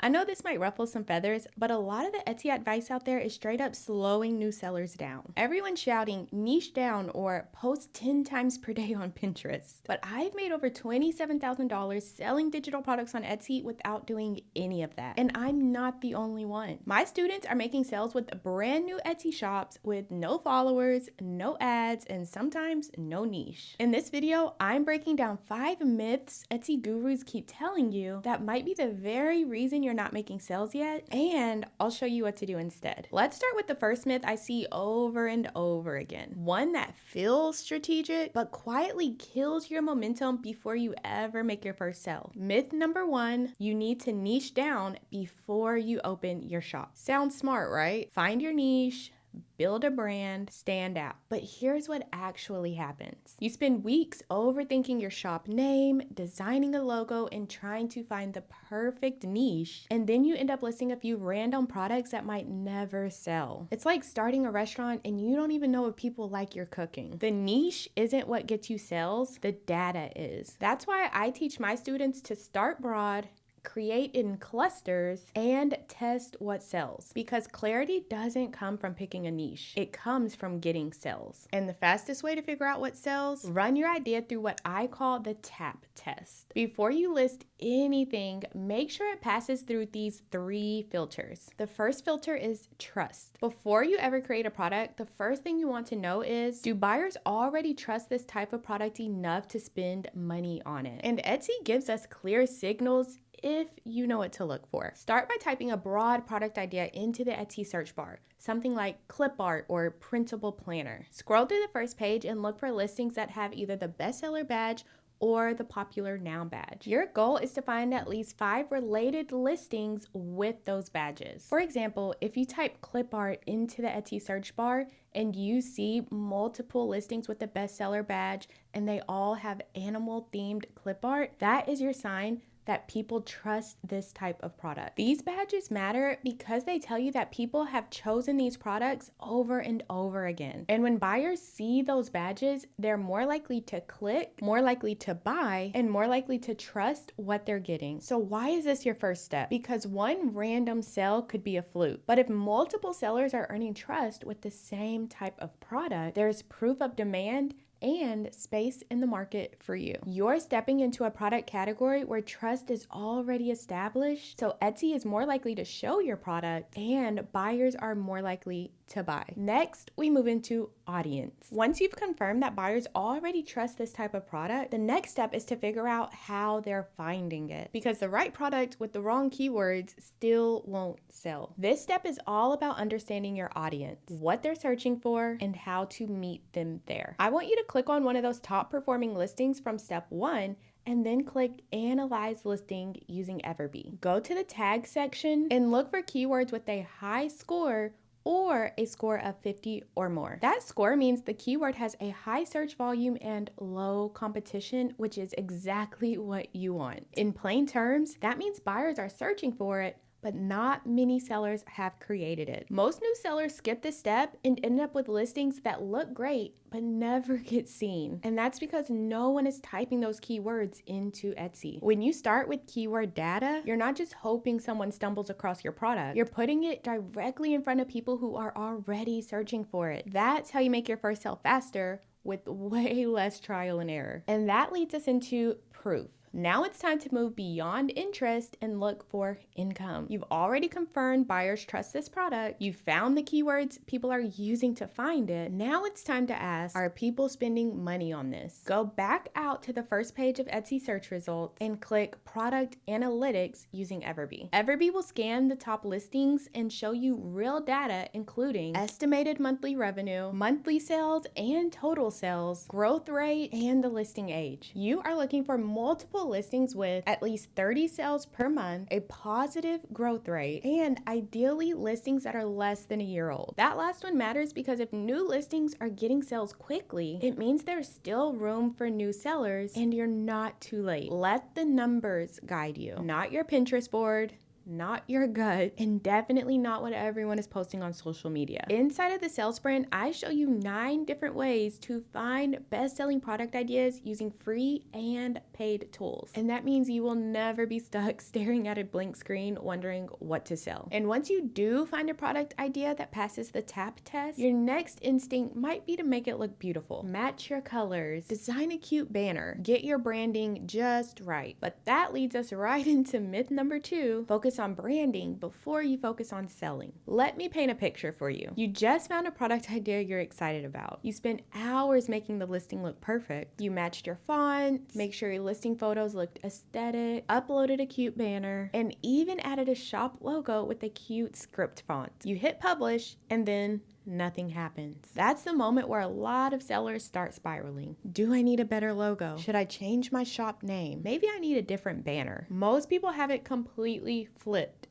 I know this might ruffle some feathers, but a lot of the Etsy advice out there is straight up slowing new sellers down. Everyone's shouting niche down or post 10 times per day on Pinterest. But I've made over $27,000 selling digital products on Etsy without doing any of that. And I'm not the only one. My students are making sales with brand new Etsy shops with no followers, no ads, and sometimes no niche. In this video, I'm breaking down 5 myths Etsy gurus keep telling you that might be the very reason you're not making sales yet, and I'll show you what to do instead. Let's start with the first myth I see over and over again. One that feels strategic, but quietly kills your momentum before you ever make your first sale. Myth number 1, you need to niche down before you open your shop. Sounds smart, right? Find your niche, build a brand, stand out. But here's what actually happens. You spend weeks overthinking your shop name, designing a logo, and trying to find the perfect niche, and then you end up listing a few random products that might never sell. It's like starting a restaurant and you don't even know if people like your cooking. The niche isn't what gets you sales, the data is. That's why I teach my students to start broad, create in clusters, and test what sells. Because clarity doesn't come from picking a niche. It comes from getting sales. And the fastest way to figure out what sells, run your idea through what I call the TAP test. Before you list anything, make sure it passes through these 3 filters. The first filter is trust. Before you ever create a product, the first thing you want to know is, do buyers already trust this type of product enough to spend money on it? And Etsy gives us clear signals if you know what to look for. Start by typing a broad product idea into the Etsy search bar, something like clip art or printable planner. Scroll through the first page and look for listings that have either the bestseller badge or the popular now badge. Your goal is to find at least 5 related listings with those badges. For example, if you type clip art into the Etsy search bar and you see multiple listings with the bestseller badge and they all have animal themed clip art, that is your sign that people trust this type of product. These badges matter because they tell you that people have chosen these products over and over again. And when buyers see those badges, they're more likely to click, more likely to buy, and more likely to trust what they're getting. So why is this your first step? Because one random sale could be a fluke. But if multiple sellers are earning trust with the same type of product, there's proof of demand and space in the market for you. You're stepping into a product category where trust is already established, so Etsy is more likely to show your product and buyers are more likely to buy. Next, we move into audience. Once you've confirmed that buyers already trust this type of product, the next step is to figure out how they're finding it, because the right product with the wrong keywords still won't sell. This step is all about understanding your audience, what they're searching for, and how to meet them there. I want you to click on one of those top performing listings from step 1 and then click Analyze Listing using Everbee. Go to the tag section and look for keywords with a high score or a score of 50 or more. That score means the keyword has a high search volume and low competition, which is exactly what you want. In plain terms, that means buyers are searching for it, but not many sellers have created it. Most new sellers skip this step and end up with listings that look great but never get seen. And that's because no one is typing those keywords into Etsy. When you start with keyword data, you're not just hoping someone stumbles across your product. You're putting it directly in front of people who are already searching for it. That's how you make your first sale faster with way less trial and error. And that leads us into proof. Now it's time to move beyond interest and look for income. You've already confirmed buyers trust this product. You found the keywords people are using to find it. Now it's time to ask, are people spending money on this? Go back out to the first page of Etsy search results and click Product Analytics using Everbee. Everbee will scan the top listings and show you real data, including estimated monthly revenue, monthly sales and total sales, growth rate, and the listing age. You are looking for multiple listings with at least 30 sales per month, a positive growth rate, and ideally listings that are less than a year old. That last one matters because if new listings are getting sales quickly, it means there's still room for new sellers and you're not too late. Let the numbers guide you, not your Pinterest board, not your gut, and definitely not what everyone is posting on social media. Inside of the sales sprint, I show you 9 different ways to find best-selling product ideas using free and self-paid tools. And that means you will never be stuck staring at a blank screen wondering what to sell. And once you do find a product idea that passes the TAP test, your next instinct might be to make it look beautiful. Match your colors, design a cute banner, get your branding just right. But that leads us right into myth number 2, focus on branding before you focus on selling. Let me paint a picture for you. You just found a product idea you're excited about. You spent hours making the listing look perfect. You matched your fonts, make sure your listing photos looked aesthetic, uploaded a cute banner, and even added a shop logo with a cute script font. You hit publish, and then nothing happens. That's the moment where a lot of sellers start spiraling. Do I need a better logo? Should I change my shop name? Maybe I need a different banner. Most people have it completely flipped.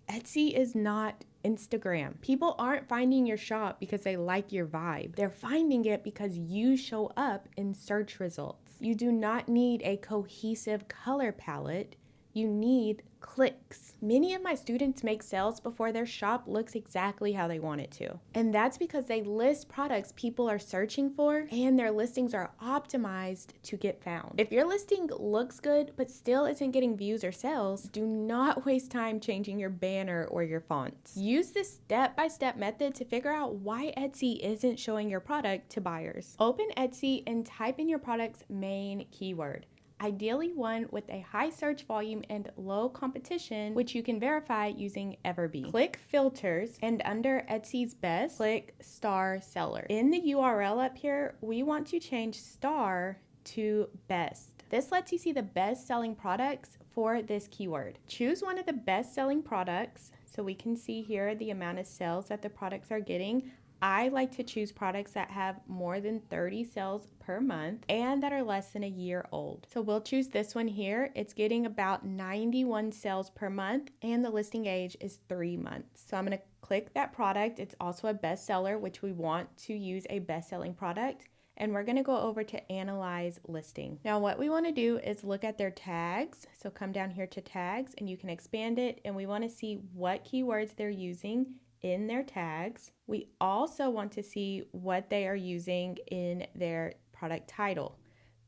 Etsy is not Instagram. People aren't finding your shop because they like your vibe. They're finding it because you show up in search results. You do not need a cohesive color palette. You need clicks. Many of my students make sales before their shop looks exactly how they want it to. And that's because they list products people are searching for and their listings are optimized to get found. If your listing looks good but still isn't getting views or sales, do not waste time changing your banner or your fonts. Use this step-by-step method to figure out why Etsy isn't showing your product to buyers. Open Etsy and type in your product's main keyword. Ideally one with a high search volume and low competition, which you can verify using Everbee. Click filters and under Etsy's best, click star seller. In the URL up here, we want to change star to best. This lets you see the best selling products for this keyword. Choose one of the best selling products so we can see here the amount of sales that the products are getting. I like to choose products that have more than 30 sales per month and that are less than a year old. So we'll choose this one here. It's getting about 91 sales per month and the listing age is 3 months. So I'm going to click that product. It's also a bestseller, which we want to use a best-selling product. And we're going to go over to analyze listing. Now what we want to do is look at their tags. So come down here to tags and you can expand it, and we want to see what keywords they're using in their tags. We also want to see what they are using in their product title.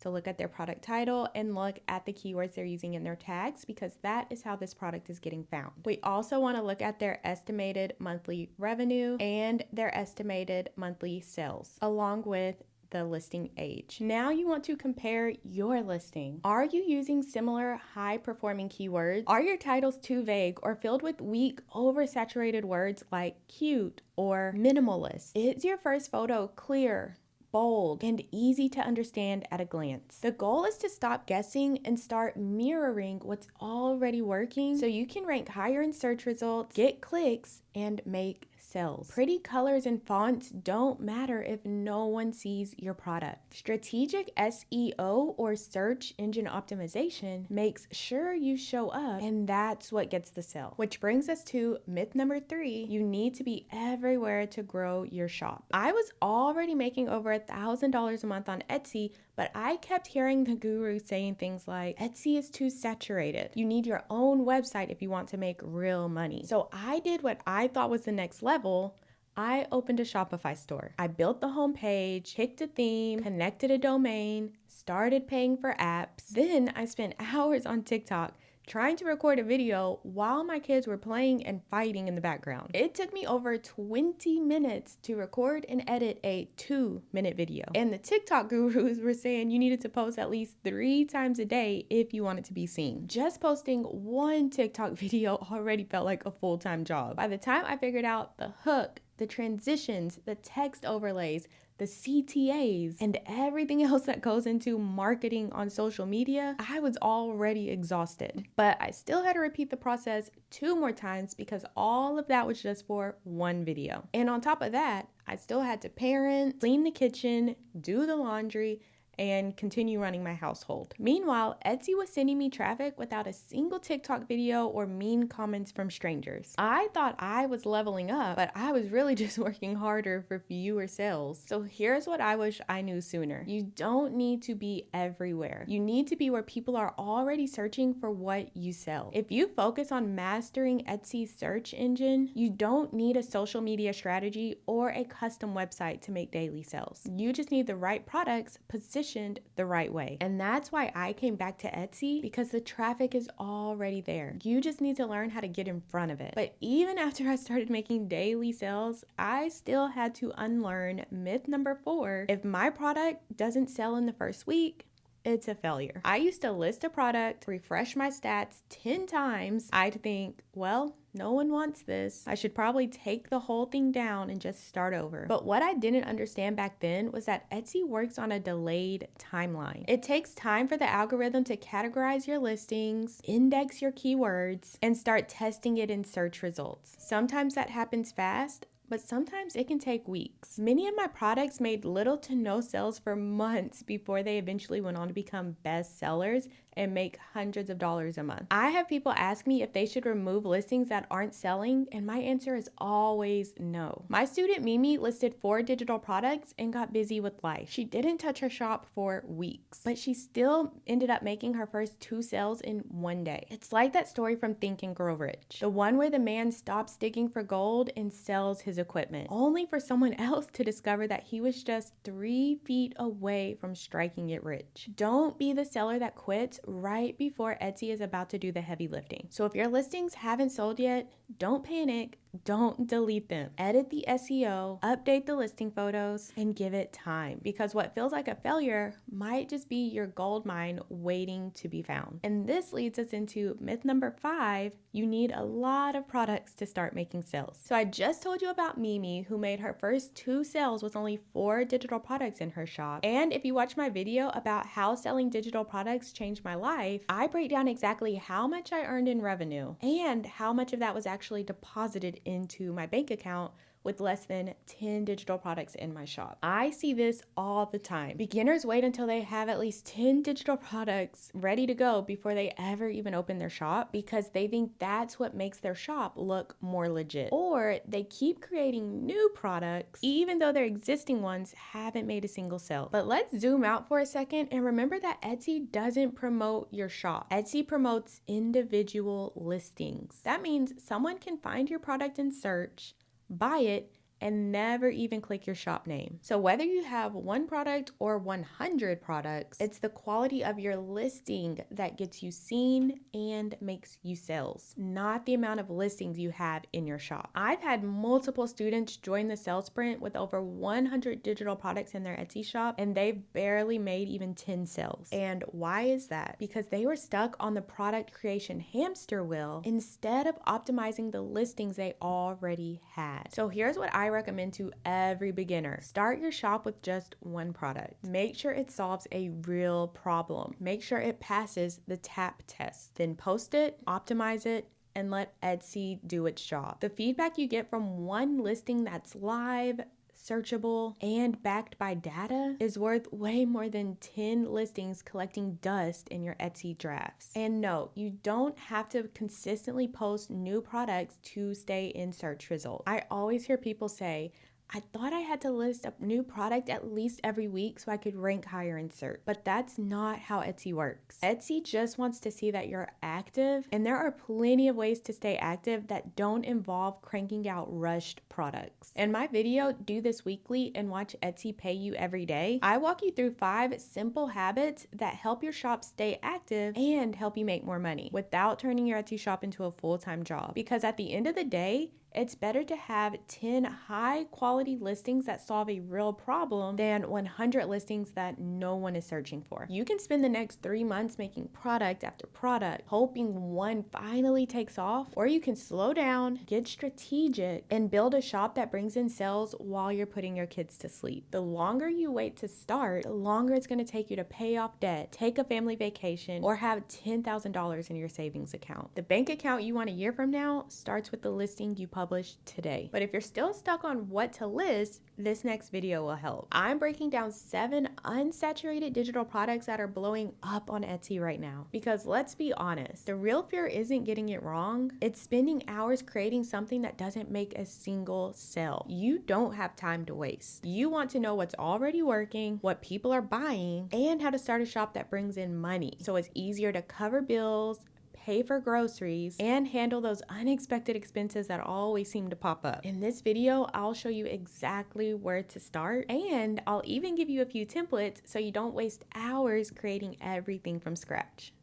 So look at their product title and look at the keywords they're using in their tags, because that is how this product is getting found. We also want to look at their estimated monthly revenue and their estimated monthly sales, along with the listing age. Now you want to compare your listing. Are you using similar high performing keywords? Are your titles too vague or filled with weak, oversaturated words like cute or minimalist? Is your first photo clear, bold, and easy to understand at a glance? The goal is to stop guessing and start mirroring what's already working so you can rank higher in search results, get clicks, and make sales. Pretty colors and fonts don't matter if no one sees your product. Strategic SEO or search engine optimization makes sure you show up, and that's what gets the sale. Which brings us to myth number 3. You need to be everywhere to grow your shop. I was already making over $1,000 a month on Etsy, but I kept hearing the guru saying things like, Etsy is too saturated. You need your own website if you want to make real money. So I did what I thought was the next level. I opened a Shopify store. I built the homepage, picked a theme, connected a domain, started paying for apps. Then I spent hours on TikTok trying to record a video while my kids were playing and fighting in the background. It took me over 20 minutes to record and edit a 2-minute video. And the TikTok gurus were saying you needed to post at least 3 times a day if you wanted to be seen. Just posting one TikTok video already felt like a full-time job. By the time I figured out the hook, the transitions, the text overlays, the CTAs, and everything else that goes into marketing on social media, I was already exhausted. But I still had to repeat the process 2 more times because all of that was just for one video. And on top of that, I still had to parent, clean the kitchen, do the laundry, and continue running my household. Meanwhile, Etsy was sending me traffic without a single TikTok video or mean comments from strangers. I thought I was leveling up, but I was really just working harder for fewer sales. So here's what I wish I knew sooner. You don't need to be everywhere. You need to be where people are already searching for what you sell. If you focus on mastering Etsy's search engine, you don't need a social media strategy or a custom website to make daily sales. You just need the right products positioned positioned the right way. And that's why I came back to Etsy, because the traffic is already there. You just need to learn how to get in front of it. But even after I started making daily sales, I still had to unlearn myth number 4. If my product doesn't sell in the first week, it's a failure. I used to list a product, refresh my stats 10 times. I'd think, well, no one wants this. I should probably take the whole thing down and just start over. But what I didn't understand back then was that Etsy works on a delayed timeline. It takes time for the algorithm to categorize your listings, index your keywords, and start testing it in search results. Sometimes that happens fast, but sometimes it can take weeks. Many of my products made little to no sales for months before they eventually went on to become best sellers and make hundreds of dollars a month. I have people ask me if they should remove listings that aren't selling, and my answer is always no. My student Mimi listed 4 digital products and got busy with life. She didn't touch her shop for weeks, but she still ended up making her first 2 sales in one day. It's like that story from Think and Grow Rich, the one where the man stops digging for gold and sells his equipment, only for someone else to discover that he was just 3 feet away from striking it rich. Don't be the seller that quits right before Etsy is about to do the heavy lifting. So if your listings haven't sold yet, don't panic. Don't delete them. Edit the SEO, update the listing photos, and give it time, because what feels like a failure might just be your gold mine waiting to be found. And this leads us into myth number 5. You need a lot of products to start making sales. So I just told you about Mimi, who made her first 2 sales with only 4 digital products in her shop. And if you watch my video about how selling digital products changed my life, I break down exactly how much I earned in revenue and how much of that was actually deposited into my bank account with less than 10 digital products in my shop. I see this all the time. Beginners wait until they have at least 10 digital products ready to go before they ever even open their shop, because they think that's what makes their shop look more legit. Or they keep creating new products even though their existing ones haven't made a single sale. But let's zoom out for a second and remember that Etsy doesn't promote your shop. Etsy promotes individual listings. That means someone can find your product in search, buy it, and never even click your shop name. So whether you have 1 product or 100 products, it's the quality of your listing that gets you seen and makes you sales, not the amount of listings you have in your shop. I've had multiple students join the sales sprint with over 100 digital products in their Etsy shop, and they've barely made even 10 sales. And why is that? Because they were stuck on the product creation hamster wheel instead of optimizing the listings they already had. So here's what I recommend to every beginner. Start your shop with just 1 product. Make sure it solves a real problem. Make sure it passes the TAP test. Then post it, optimize it, and let Etsy do its job. The feedback you get from 1 listing that's live, searchable, and backed by data is worth way more than 10 listings collecting dust in your Etsy drafts. And no, you don't have to consistently post new products to stay in search results. I always hear people say, I thought I had to list a new product at least every week so I could rank higher in search. But that's not how Etsy works. Etsy just wants to see that you're active, and there are plenty of ways to stay active that don't involve cranking out rushed products. In my video, Do This Weekly and Watch Etsy Pay You Every Day, I walk you through 5 simple habits that help your shop stay active and help you make more money without turning your Etsy shop into a full-time job. Because at the end of the day, it's better to have 10 high-quality listings that solve a real problem than 100 listings that no one is searching for. You can spend the next 3 months making product after product, hoping one finally takes off, or you can slow down, get strategic, and build a shop that brings in sales while you're putting your kids to sleep. The longer you wait to start, the longer it's going to take you to pay off debt, take a family vacation, or have $10,000 in your savings account. The bank account you want a year from now starts with the listing you published today. But if you're still stuck on what to list, this next video will help. I'm breaking down 7 unsaturated digital products that are blowing up on Etsy right now. Because let's be honest, the real fear isn't getting it wrong. It's spending hours creating something that doesn't make a single sale. You don't have time to waste. You want to know what's already working, what people are buying, and how to start a shop that brings in money so it's easier to cover bills, pay for groceries, and handle those unexpected expenses that always seem to pop up. In this video, I'll show you exactly where to start, and I'll even give you a few templates so you don't waste hours creating everything from scratch.